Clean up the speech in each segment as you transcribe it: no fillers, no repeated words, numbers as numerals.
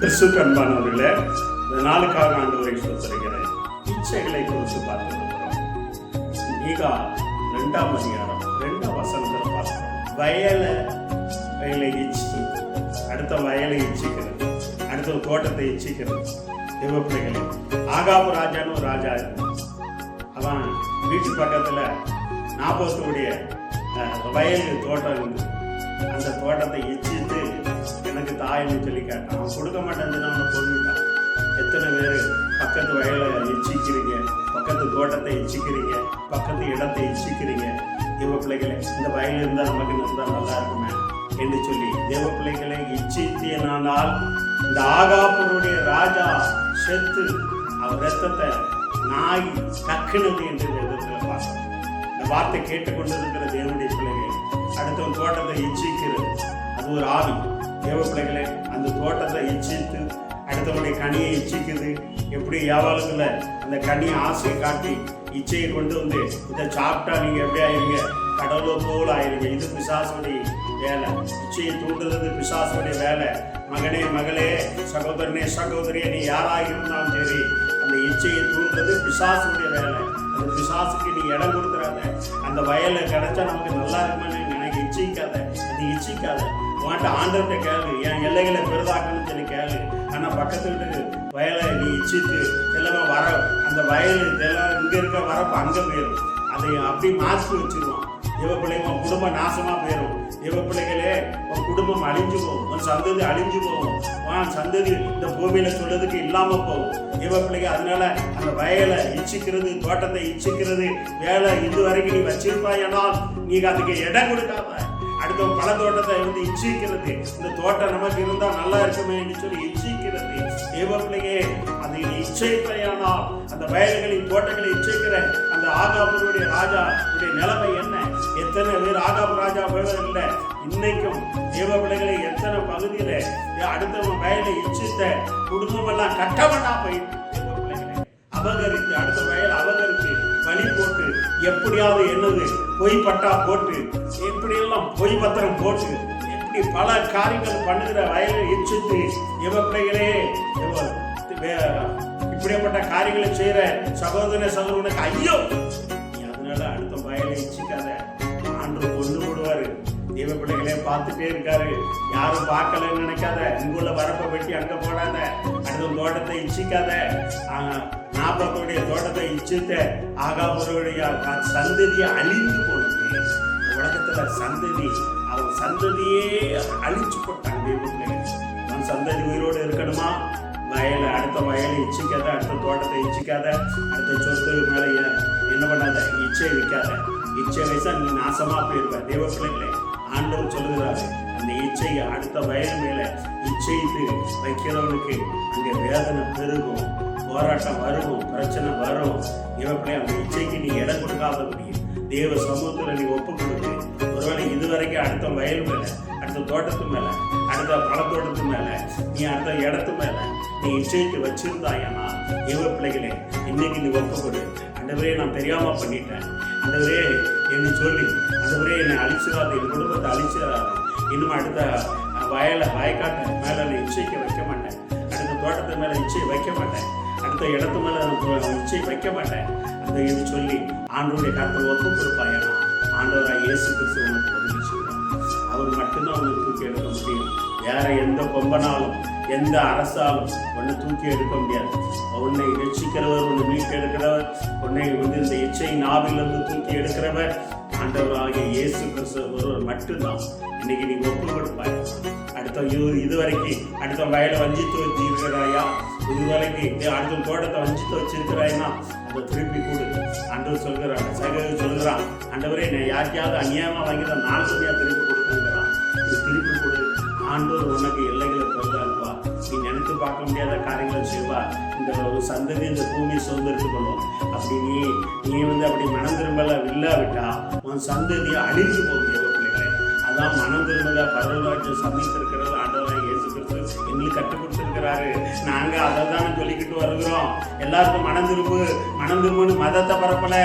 கிறிஸ்துவுக்கு அன்பானவர்களே, இந்த நாளுக்காக ஆண்டவரை ஸ்தோத்திரிக்கிறேன். இச்சைகளை குறித்து பார்த்து இருக்கிறோம். மீகா 2ஆம் அதிகாரம் 2ஆம் வசனத்தில் பார்க்கிறோம். வயலை இச்சி, அடுத்த வயலை இச்சிக்கிறது, அடுத்த தோட்டத்தை இச்சிக்கிறது. தேவ பிள்ளைகளே, ஆகாபு ராஜான்னு ஒரு ராஜா இருந்தான். அவன் வீட்டு பக்கத்தில் 40 வயல் தோட்டம் இருந்து அந்த தோட்டத்தை இச்சித்து எனக்கு தாயின்னு சொல்லி கேட்டான். அவன் கொடுக்க மாட்டேன்னு அவனை கொண்டுட்டான். எத்தனை பேர் பக்கத்து வயலை இச்சிக்கிறீங்க, பக்கத்து தோட்டத்தை இச்சிக்கிறீங்க, பக்கத்து இடத்தை இச்சிக்கிறீங்க? தேவ பிள்ளைகளை, இந்த வயல் இருந்தால் நமக்கு இருந்தால் நல்லா இருக்குமே என்று சொல்லி தேவ பிள்ளைகளை இச்சித்தியனால் இந்த ஆகாபுருடைய ராஜா செத்து அவர் ரத்தத்தை நாய் கக்கினது என்று வேதத்தில் பார்க்கணும். இந்த வார்த்தை கேட்டுக்கொண்டிருக்கிற தேவனுடைய பிள்ளைகள், அடுத்த தோட்டத்தை இச்சிக்கிறது, அது ஒரு ஆவி. தேவ பிள்ளைகளே, அந்த தோட்டத்தை இச்சித்து அடுத்தவனுடைய கனியை இச்சிக்குது. எப்படி யாவாளுக்குள்ள அந்த கனியை ஆசையை காட்டி இச்சையை கொண்டு வந்து இதை சாப்பிட்டா நீங்க எப்படி ஆயிருங்க? கடவுளோ போல ஆயிருங்க. இது பிசாசுடைய வேலை. இச்சையை தூண்டுறது பிசாசுடைய வேலை. மகனே மகளே, சகோதரனே சகோதரியே, நீ யாராக இருந்தாலும் சரி, அந்த இச்சையை தூண்டுறது பிசாசுடைய வேலை. அந்த பிசாசுக்கு நீ இடம் கொடுக்குறாத. அந்த வயலை கிடைச்சா நமக்கு நல்லா இருக்குமான்னு எனக்கு இச்சிக்காத, அது இச்சிக்காத. உன்கிட்ட ஆண்டவர்கிட்ட கேளு, என் எல்லைகளை பெரிதாக்கணும்னு சொல்லி கேளு. ஆனால் பக்கத்து வீட்டுக்கு வயலை நீ இச்சிட்டு எல்லாமே வர அந்த வயல் இதெல்லாம் இங்கே இருக்க வரப்போ அங்கே போயிடும். அதை அப்படி மாற்றி வச்சிருவான். தேவ பிள்ளைங்க, உன் குடும்பம் நாசமாக போயிடும். தேவ பிள்ளைகளே, உன் குடும்பம் அழிஞ்சு போகும், உன் சந்ததி அழிஞ்சு போகும், உன் சந்ததி இந்த பூமியில சொல்றதுக்கு இல்லாமல் போகும். தேவ பிள்ளைங்க, அதனால அந்த வயலை இச்சிக்கிறது, தோட்டத்தை இச்சிக்கிறது வேலை இது வரைக்கும் நீ வச்சிருப்பாயனால் நீ அதுக்கு இடம் கொடுக்காம அடுத்த பல தோட்டத்தை வந்து இச்சிக்கிறது. இந்த தோட்டம் நமக்கு இருந்தா நல்லா இருக்குமே என்று சொல்லி இச்சிக்கிறது. தேவ பிள்ளையே, அதை நீ இச்சைப்பையானால் அந்த வயல்களின் தோட்டங்களை இச்சைக்கிற அந்த ஆகாபுருடைய ராஜா நிலைமை என்ன? எத்தனை பேர் ஆகாபு ராஜா இல்லை இன்னைக்கும் தேவ பிள்ளைகளை எத்தனை பகுதியில அடுத்த வயலை இச்சித்த குடும்பம் எல்லாம் கட்டவனா போயிட்டு தேவ பிள்ளைகளை அபகரித்து அடுத்த வயல் அபகரித்து வழி போட்டு எப்படியாவது என்னது பொய் பட்டா போட்டு எப்படியெல்லாம் பொய் பத்திரம் போட்டு எப்படி பல காரியங்கள் பண்ணுகிற வயலை இச்சித்து தேவ பிள்ளைகளே, இப்படிப்பட்ட காரியங்களை செய்யற சகோதரனுக்கு ஐயோ! அதனால அடுத்த வயலை இச்சிக்காத. ஆண்டவர் கொண்டு போடுவாரு. தேவ பிள்ளைகளே, பார்த்துட்டே இருக்காரு. யாரும் பார்க்கலன்னு நினைக்காத. இங்குள்ள வரப்பை வெட்டி அங்க போடாத. அடுத்த தோட்டத்தை இச்சிக்காத. 40 தோட்டத்தை இச்சித்த ஆகாபுருடைய சந்ததியை அழிந்து போனது. உலகத்துல சந்ததி அவன் சந்ததியே அழிச்சு போட்டான். தேவ பிள்ளைகள், அவன் சந்ததி உயிரோடு இருக்கணுமா? வயலை அடுத்த வயலை இச்சிக்காத, அடுத்த தோட்டத்தை இச்சிக்காத, அடுத்த சொத்து மேல என்ன பண்ணாத, இச்சை வைக்காத. இச்சை வைசா நீ நாசமா போயிருக்க. தேவ பிள்ளைகளே, ஆண்டவர் சொல்லுகிறாரு, அந்த இச்சையை அடுத்த வயல் மேல இச்சைத்து வைக்கிறவனுக்கு அங்கே வேதனை பெருகும், போராட்டம் வரும், பிரச்சனை வரும். தேவப்பிள்ளை, அந்த இச்சைக்கு நீ இடம் கொடுக்காத முடியும். தேவ சமூகத்துல நீ ஒப்பு கொடுத்து ஒருவேளை இதுவரைக்கும் அடுத்த வயல் மேல, அடுத்த தோட்டத்து மேல, அடுத்த பழத்தோட்டத்து மேல, நீ அடுத்த இடத்து மேல நீ இச்சைக்கு வச்சிருந்தாயனா தேவ பிள்ளைகளே, இன்னைக்கு நீ ஒப்பு கொடு. ஆண்டவரே, நான் தெரியாம பண்ணிட்டேன். ஆண்டவரே என்று சொல்லி, ஆண்டவரே என்னை அழிச்சிடாத, என் குடும்பத்தை அழிச்சிடாத. இன்னும் அடுத்த வயக்காட்டை மேல நான் இச்சைக்கு வைக்க மாட்டேன். அடுத்த தோட்டத்து மேல இச்சை வைக்க மாட்டேன். அடுத்த இடத்து மேல இச்சை வைக்க மாட்டேன். அந்த என்று சொல்லி ஆண்டவருடைய கருத்தை ஒப்பு கொடுப்பாயனா ஆண்டவராக இயேசு கிறிஸ்து உனக்கு உதவி செய்வார். அவர் மட்டும்தான் உனக்கு தூக்கி எடுக்க முடியும். வேற எந்த கொம்பனாலும் எந்த அரசாலும் உன்னை தூக்கி எடுக்க முடியாது. உன்னை ரட்சிக்கிறவர், உன்னை மீட்டு எடுக்கிறவர், உன்னை வந்து இந்த இச்சை நாவிலிருந்து தூக்கி எடுக்கிறவர் ஆண்டவராகிய இயேசு கிறிஸ்து ஒருவர் மட்டும்தான். இன்னைக்கு நீங்க ஒப்பு கொடுப்பாய். அடுத்த இதுவரைக்கும் அடுத்த வயலை வஞ்சித்து வச்சு இருக்கிறாயா? இதுவரைக்கும் அடுத்த தோட்டத்தை வஞ்சித்து வச்சிருக்கிறாய்னா அதை திருப்பி கொடு. ஆண்டவர் சொல்கிறான், சகோதரி சொல்கிறான், ஆண்டவரே நான் யாருக்கையாவது அநியாயமா வாங்கிட்ட 4 ரூபாயா திருப்பி கொடுக்குங்கிறான். இது திருப்பி கொடு. ஆண்டவர் உனக்கு எல்லைகளை பெருதாக்குவா. நீ நினைத்து பார்க்க முடியாத காரியங்களை செய்வா. இந்த ஒரு சந்ததி இந்த பூமியை சுதந்திரத்துக் கொள்ளும். அப்படி நீ வந்து அப்படி மனம் திரும்பல இல்லாவிட்டா உன் சந்ததியை அழிந்து போகும். தேவ பிள்ளைகளே, அதான் மனம் திரும்பல பரவலாட்சியம் சந்தித்திருக்கிறது ஆண்டவராக இயேசு கிறிஸ்து எங்களுக்கு கற்றுக் கொடுத்திருக்கிறாரு. நாங்க அதை தானே சொல்லிக்கிட்டு வருகிறோம். எல்லாருக்கும் மனம் திரும்புன்னு மதத்தை பரப்பல.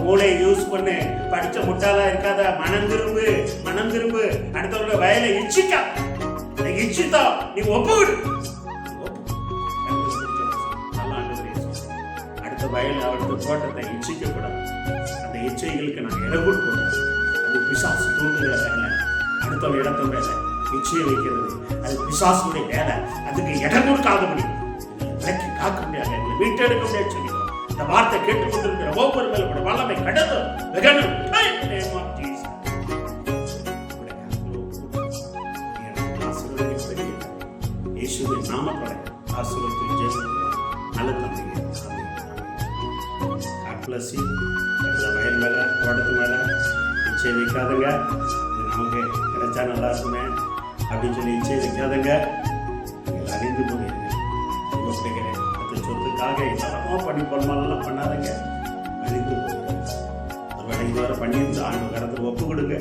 மூளையை யூஸ் பண்ணு, படிச்ச முட்டாளா இருக்காத. மனம் திரும்பு. அடுத்தவங்க வயலை இச்சிக்கா இச்சித்தா நீ ஒப்புவிடு. அடுத்த வயல் அடுத்த தோட்டத்தை இச்சிக்க கூடாது. அந்த இச்சைகளுக்கு நான் இடம் கொடுக்கக்கூடாது. அது பிசாசு தூண்டுகிற வேலை. அடுத்த இடத்த வேலை இச்சையை வைக்கிறது அது பிசாசுடைய வேலை. அதுக்கு இடம் கொடுக்காத முடியும். விலக்கி காக்க முடியாது, எங்களை மீட்டெடுக்க முடியாது சொல்லிக்கிறோம். இந்த வார்த்தை கேட்டுக்கொண்டிருக்கிற ஒவ்வொரு மேலும் வல்லமை கடந்து வெகனும் இயேசுவின் நாமப்பட ஆசீர்வாதத்தில் ஜெயிக்கிறோம். நல்ல தந்தையே, வயல் மேல தோட்டத்து மேல இச்சை வைக்காதங்க. இது நமக்கு கிடைச்சா நல்லா இருக்குமே அப்படின்னு சொல்லி இச்சை வைக்காதங்க. அறிந்து போகிறேன் அடுத்த சொத்துக்காக இதெல்லாமோ பண்ணி பொறுமாலாம் பண்ணாதங்க. அறிந்து போகிறேன். ஒருவேளை இதுவரை பண்ணியிருந்து ஆண்டு கரத்தில் ஒப்பு கொடுங்க.